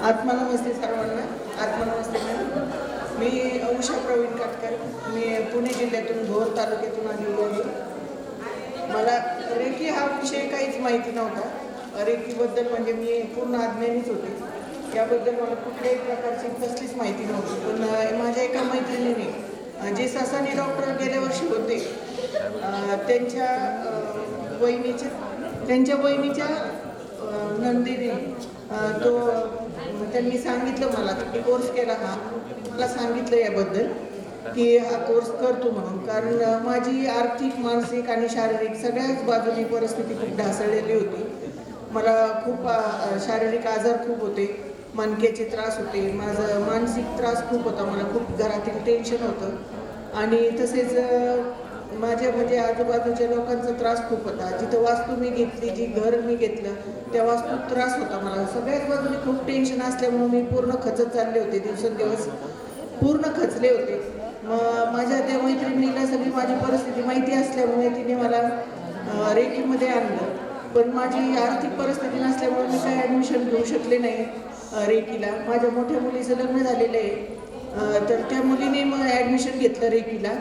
आत्मनमस्ते सर्वांना. आत्मनमस्ते मॅम. मी उषा प्रवीण काटकर. मी पुणे जिल्ह्यातून भोर तालुक्यातून आलेलो आहे. मला रेकी हा विषय काहीच माहिती नव्हता. रेकीबद्दल म्हणजे मी पूर्ण अज्ञानीच होते. याबद्दल मला कुठल्याही प्रकारची कसलीच माहिती नव्हती. पण माझ्या एका मैत्रिणीने जे ससानी डॉक्टर गेल्या वर्षी होते त्यांच्या वहिनीच्या नंदीने त्यांनी सांगितलं मला की कोर्स केला. मला सांगितलं याबद्दल की हा कोर्स करतो म्हणून. कारण माझी आर्थिक, मानसिक आणि शारीरिक सगळ्याच बाजूनी परिस्थिती खूप ढासळलेली होती. मला खूप शारीरिक आजार खूप होते, मणक्याचे त्रास होते, माझं मानसिक त्रास खूप होता, मला खूप घरातील टेन्शन होतं आणि तसेच माझ्या म्हणजे आजूबाजूच्या लोकांचा त्रास खूप होता. जिथं वास्तू मी घेतली, जी घर मी घेतलं त्या वास्तूत त्रास होता मला. सगळ्याच बाजूने खूप टेन्शन असल्यामुळे मी पूर्ण खचत चालले होते. दिवसेंदिवस पूर्ण खचले होते. मग माझ्या त्या मैत्रिणीला सगळी माझी परिस्थिती माहिती असल्यामुळे तिने मला रेकीमध्ये आणलं. पण माझी आर्थिक परिस्थिती नसल्यामुळे मी काही ॲडमिशन घेऊ शकले नाही रेकीला. माझ्या मोठ्या मुलीचं लग्न झालेलं आहे, तर त्या मुलीने मग ॲडमिशन घेतलं रेकीला.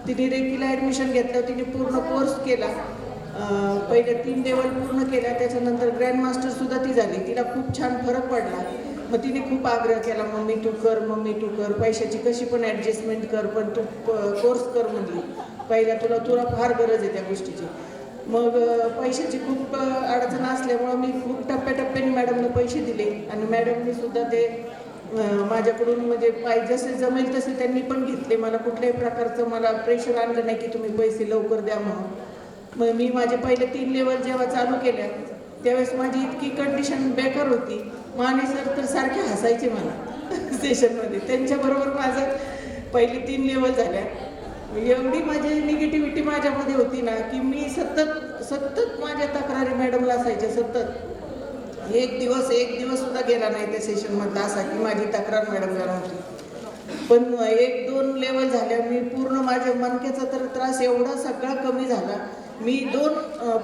तिने रेकीला ॲडमिशन घेतलं. तिने पूर्ण कोर्स केला. पहिले 3 लेवल पूर्ण केल्या. त्याच्यानंतर ग्रँडमास्टरसुद्धा ती झाली. तिला खूप छान फरक पडला. मग तिने खूप आग्रह केला, मम्मी तू कर, मम्मी तू कर, पैशाची कशी पण ॲडजस्टमेंट कर, पण तू कोर्स कर म्हणली. पहिला तुला फार गरज आहे त्या गोष्टीची. मग पैशाची खूप अडचण असल्यामुळं मी खूप टप्प्याटप्प्याने मॅडमला पैसे दिले आणि मॅडमनी सुद्धा ते माझ्याकडून म्हणजे जसे जमेल तसे त्यांनी पण घेतले. मला कुठल्याही प्रकारचं मला प्रेशर आणलं नाही की तुम्ही पैसे लवकर द्या म्हणून. मग मी माझे पहिले 3 लेवल जेव्हा चालू केल्या त्यावेळेस माझी इतकी कंडिशन बेकार होती. माने सर तर सारखे हसायचे मला सेशनमध्ये. त्यांच्याबरोबर माझं पहिले 3 लेवल झाल्या. एवढी माझी निगेटिव्हिटी माझ्यामध्ये होती ना की मी सतत माझ्या तक्रारी मॅडमला असायच्या. सतत एक दिवस सुद्धा गेला नाही त्या सेशनमधला असा की माझी तक्रार मॅडमला नव्हती. पण 1-2 लेवल झाल्या मी पूर्ण माझ्या मणक्याचा तर त्रास एवढा सगळा कमी झाला. मी 2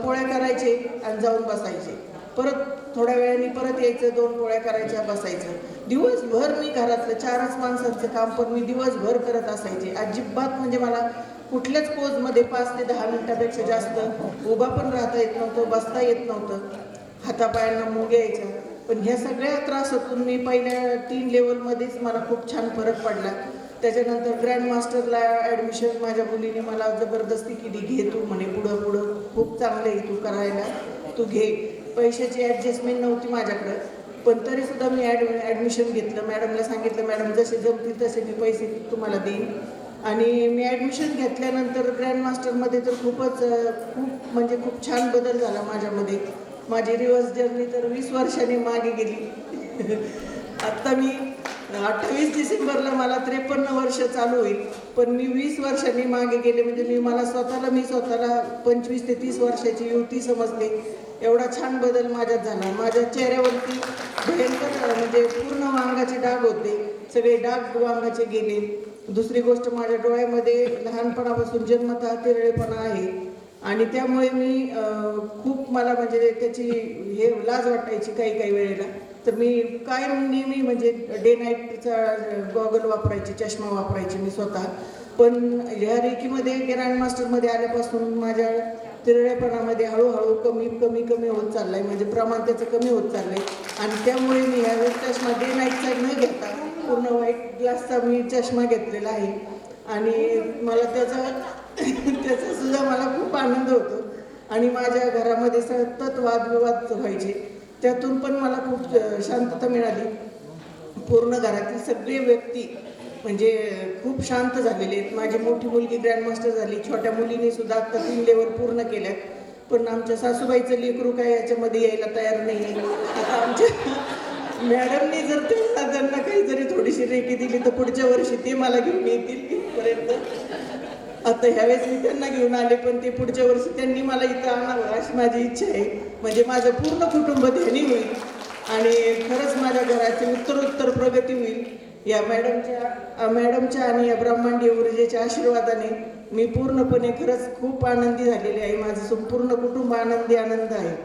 पोळ्या करायचे आणि जाऊन बसायचे. परत थोड्या वेळाने परत यायचं, 2 पोळ्या करायच्या, बसायचं. दिवसभर मी घरातलं 4च माणसांचं काम पण मी दिवसभर करत असायचे. अजिबात म्हणजे मला कुठल्याच पोजमध्ये 5 ते 10 मिनिटापेक्षा जास्त उभा पण राहता येत नव्हतं, बसता येत नव्हतं, हातापायांना मूग यायच्या. पण ह्या सगळ्या त्रासातून मी पहिल्या 3 लेवलमध्येच मला खूप छान फरक पडला. त्याच्यानंतर ग्रँडमास्टरला ॲडमिशन माझ्या मुलीने मला जबरदस्ती केली, घे तू म्हणे, पुढं खूप चांगलं आहे तू करायला, तू घे. पैशाची ॲडजस्टमेंट नव्हती माझ्याकडं, पण तरीसुद्धा मी ॲडमिशन घेतलं. मॅडमला सांगितलं, मॅडम जसे जमतील तसे मी पैसे तुम्हाला देईन. आणि मी ॲडमिशन घेतल्यानंतर ग्रँडमास्टरमध्ये तर खूप खूप छान बदल झाला माझ्यामध्ये. माझी रिव्हर्स जर्नी तर 20 वर्षांनी मागे गेली. आत्ता मी 28 डिसेंबरला मला 53 वर्ष चालू होईल. पण मी 20 वर्षांनी मागे गेले. म्हणजे मला स्वतःला 25 ते 30 वर्षाची युवती समजते. एवढा छान बदल माझ्यात झाला. माझ्या चेहऱ्यावरती भयंकर म्हणजे पूर्ण वांगाचे डाग होते, सगळे डाग वांगाचे गेले. दुसरी गोष्ट, माझ्या डोळ्यामध्ये लहानपणापासून जन्मतः तिरळेपणा आहे आणि त्यामुळे मी खूप मला म्हणजे त्याची लाज वाटायची काही वेळेला. तर मी कायम नेहमी म्हणजे डे नाईटचा गॉगल वापरायची, चष्मा वापरायची मी स्वतः. पण ह्या रेकीमध्ये ग्रँडमास्टरमध्ये आल्यापासून माझ्या तिरळेपणामध्ये हळूहळू कमी होत चाललं आहे. म्हणजे प्रमाण त्याचं कमी होत चाललं आहे आणि त्यामुळे मी ह्यावेळेस चष्मा डे नाईटचा न घेता पूर्ण व्हाईट ग्लासचा मी चष्मा घेतलेला आहे आणि मला त्याचा सुद्धा मला खूप आनंद होतो. आणि माझ्या घरामध्ये सतत वादविवाद व्हायचे, त्यातून पण मला खूप शांतता मिळाली. पूर्ण घरातील सगळे व्यक्ती म्हणजे खूप शांत झालेले आहेत. माझी मोठी मुलगी ग्रँडमास्टर झाली, छोट्या मुलीने सुद्धा आत्ता 3 लेवल पूर्ण केल्यात. पण आमच्या सासूबाईचं लेकरू काय याच्यामध्ये यायला तयार नाही आहे. आता आमच्या मॅडमनी जर त्यांना काही जरी थोडीशी रेकी दिली तर पुढच्या वर्षी ते मला घेऊन येतील इथपर्यंत. आता ह्यावेळेस मी त्यांना घेऊन आले, पण ते पुढच्या वर्षी त्यांनी मला इथं आणावं अशी माझी इच्छा आहे. म्हणजे माझं पूर्ण कुटुंब ध्यानी होईल आणि खरंच माझ्या घराची उत्तरोत्तर प्रगती होईल. या मॅडमच्या आणि या ब्रह्मांडीय ऊर्जेच्या आशीर्वादाने मी पूर्णपणे खरंच खूप आनंदी झालेली आहे. माझं संपूर्ण कुटुंब आनंद आहे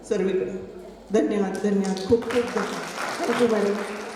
सर्वीकडे. धन्यवाद, खूप धन्यवाद. Thank you madam.